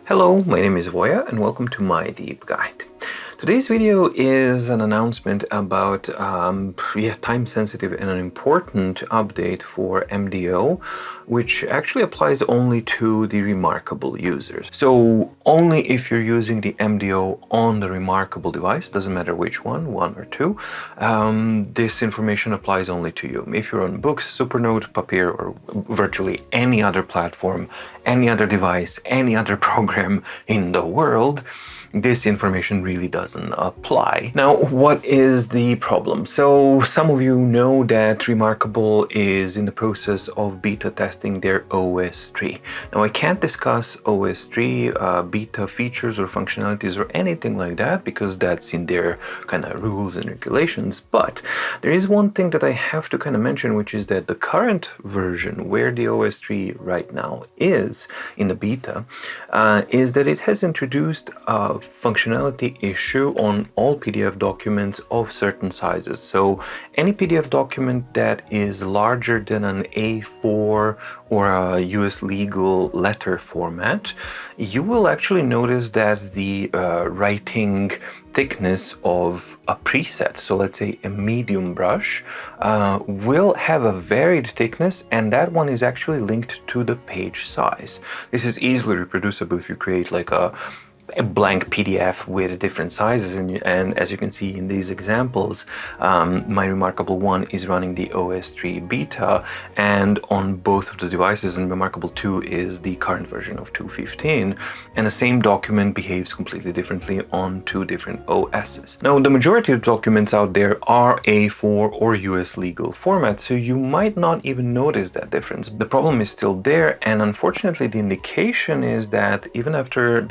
Hello, my name is Voya and welcome to my deep guide. Today's video is an announcement about time-sensitive and an important update for MDO, which actually applies only to the Remarkable users. So only if you're using the MDO on the Remarkable device, doesn't matter which one or two, this information applies only to you. If you're on Books, Supernote, Papier, or virtually any other platform, any other device, any other program in the world, this information really doesn't apply. Now, what is the problem? So some of you know that Remarkable is in the process of beta testing their OS 3. Now, I can't discuss OS 3 beta features or functionalities or anything like that because that's in their kind of rules and regulations. But there is one thing that I have to kind of mention, which is that the current version where the OS 3 right now is in the beta is that it has introduced a functionality issue on all PDF documents of certain sizes. So any PDF document that is larger than an A4 or a US legal letter format, you will actually notice that the writing thickness of a preset, so let's say a medium brush, will have a varied thickness, and that one is actually linked to the page size. This is easily reproducible if you create like a blank PDF with different sizes, and as you can see in these examples, my Remarkable 1 is running the OS 3 beta, and on both of the devices, and Remarkable 2 is the current version of 2.15, and the same document behaves completely differently on two different OSs. Now, the majority of documents out there are A4 or US legal format, so you might not even notice that difference. The problem is still there, and unfortunately the indication is that even after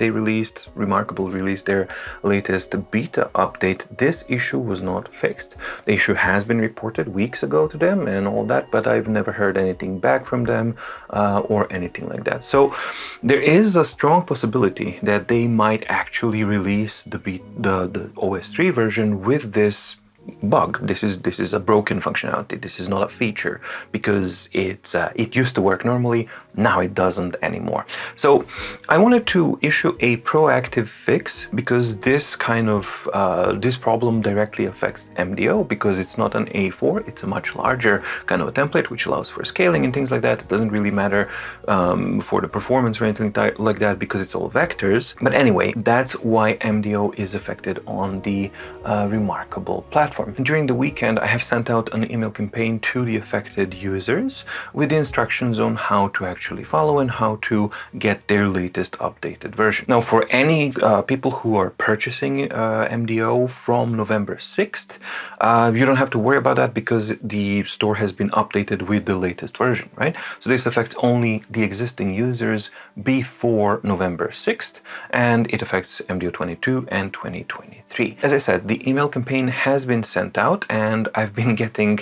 Remarkable released their latest beta update, this issue was not fixed. The issue has been reported weeks ago to them and all that, but I've never heard anything back from them or anything like that. So there is a strong possibility that they might actually release the OS 3 version with this bug. This is a broken functionality. This is not a feature because it used to work normally. Now it doesn't anymore. So I wanted to issue a proactive fix because this kind of this problem directly affects MDO because it's not an A4. It's a much larger kind of a template which allows for scaling and things like that. It doesn't really matter for the performance or anything like that because it's all vectors. But anyway, that's why MDO is affected on the Remarkable platform. During the weekend, I have sent out an email campaign to the affected users with the instructions on how to actually follow and how to get their latest updated version. Now, for any people who are purchasing MDO from November 6th, you don't have to worry about that because the store has been updated with the latest version, right? So this affects only the existing users before November 6th, and it affects MDO 22 and 2023. As I said, the email campaign has been sent out, and I've been getting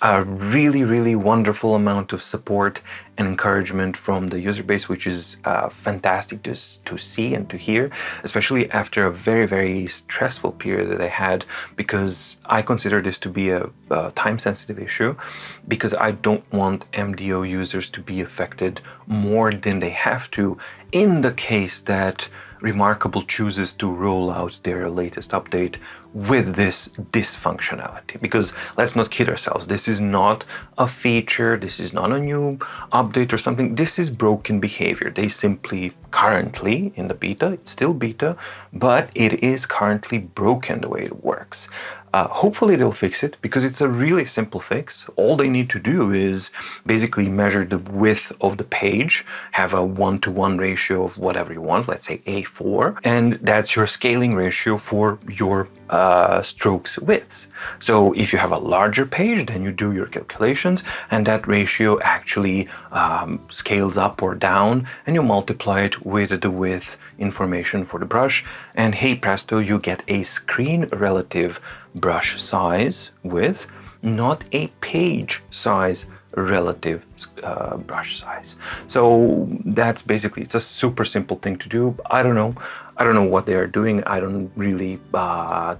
a really wonderful amount of support and encouragement from the user base, which is fantastic to see and to hear, especially after a very stressful period that I had, because I consider this to be a time-sensitive issue, because I don't want MDO users to be affected more than they have to in the case that Remarkable chooses to roll out their latest update with this dysfunctionality. Because let's not kid ourselves, this is not a feature, this is not a new update or something, this is broken behavior. They simply currently in the beta, it's still beta, but it is currently broken the way it works. Hopefully they'll fix it because it's a really simple fix. All they need to do is basically measure the width of the page, have a 1-to-1 ratio of whatever you want, let's say A4, and that's your scaling ratio for your strokes widths. So if you have a larger page, then you do your calculations and that ratio actually scales up or down, and you multiply it with the width information for the brush, and hey presto, you get a screen relative brush size width, not a page size relative brush size. So that's basically, it's a super simple thing to do. I don't know what they are doing. I don't really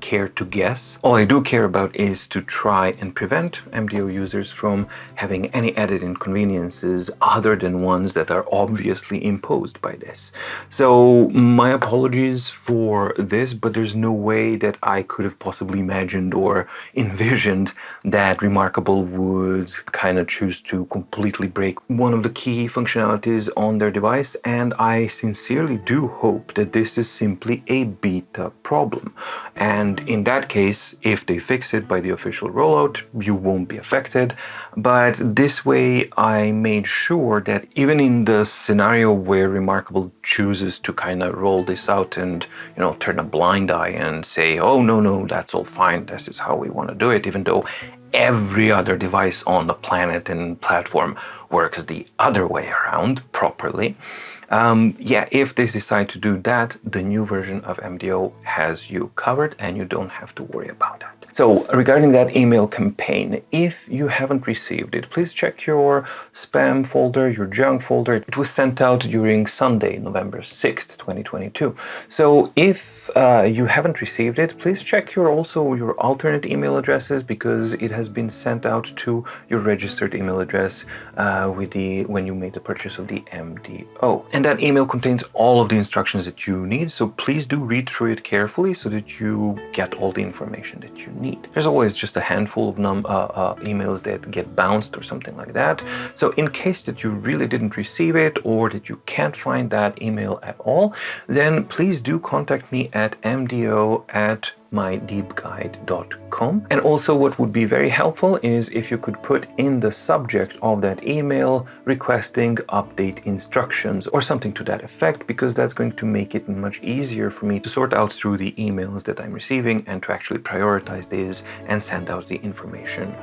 care to guess. All I do care about is to try and prevent MDO users from having any added inconveniences other than ones that are obviously imposed by this. So my apologies for this, but there's no way that I could have possibly imagined or envisioned that Remarkable would kind of choose to completely break one of the key functionalities on their device, and I sincerely do hope that this is simply a beta problem. And in that case, if they fix it by the official rollout, you won't be affected. But this way, I made sure that even in the scenario where Remarkable chooses to kind of roll this out and, you know, turn a blind eye and say, oh, no, that's all fine, this is how we want to do it, even though every other device on the planet and platform works the other way around properly. If they decide to do that, the new version of MDO has you covered and you don't have to worry about that. So regarding that email campaign, if you haven't received it, please check your spam folder, your junk folder. It was sent out during Sunday, November 6th, 2022. So if you haven't received it, please check your alternate email addresses, because it has been sent out to your registered email address when you made the purchase of the MDO. And that email contains all of the instructions that you need, so please do read through it carefully so that you get all the information that you need. There's always just a handful of emails that get bounced or something like that. So in case that you really didn't receive it or that you can't find that email at all, then please do contact me at mdo@mydeepguide.com. And also what would be very helpful is if you could put in the subject of that email requesting update instructions or something to that effect, because that's going to make it much easier for me to sort out through the emails that I'm receiving and to actually prioritize these and send out the information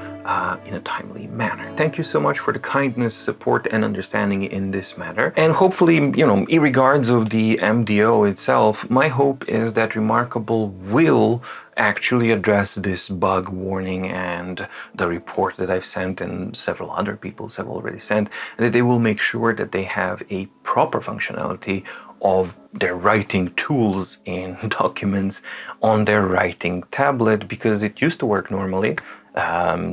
in a timely manner. Thank you so much for the kindness, support, and understanding in this matter. And hopefully, irregardless of the MDO itself, my hope is that Remarkable will actually address this bug warning and the report that I've sent and several other people have already sent, and that they will make sure that they have a proper functionality of their writing tools in documents on their writing tablet, because it used to work normally.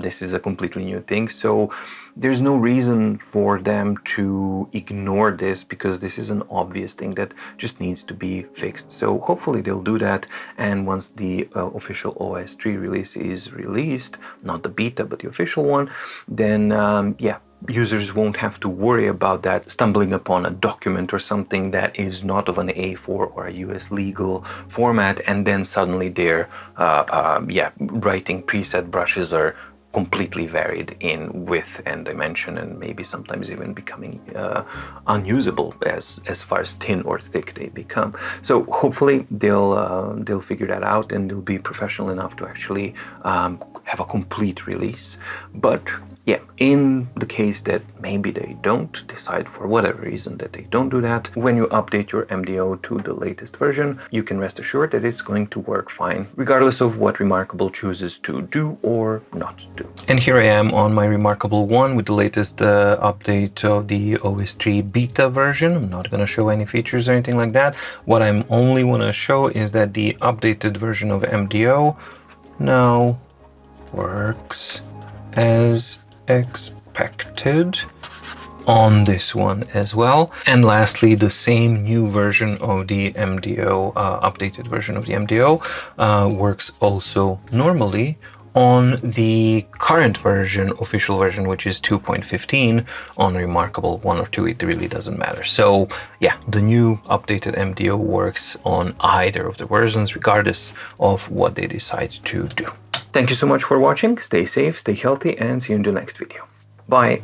This is a completely new thing, so there's no reason for them to ignore this, because this is an obvious thing that just needs to be fixed. So hopefully they'll do that, and once the official OS 3 release is released, not the beta but the official one, then users won't have to worry about that, stumbling upon a document or something that is not of an A4 or a US legal format, and then suddenly their writing preset brushes are completely varied in width and dimension, and maybe sometimes even becoming unusable as far as thin or thick they become. So hopefully they'll figure that out, and they'll be professional enough to actually have a complete release. But yeah, in the case that maybe they don't decide for whatever reason that they don't do that, when you update your MDO to the latest version, you can rest assured that it's going to work fine, regardless of what Remarkable chooses to do or not do. And here I am on my Remarkable One with the latest update of the OS 3 beta version. I'm not going to show any features or anything like that. What I'm only want to show is that the updated version of MDO now works as expected on this one as well. And lastly, the same new version of the MDO, updated version of the MDO, works also normally on the current version, official version, which is 2.15. On Remarkable 1 or 2, it really doesn't matter. So yeah, the new updated MDO works on either of the versions, regardless of what they decide to do. Thank you so much for watching. Stay safe, stay healthy, and see you in the next video. Bye.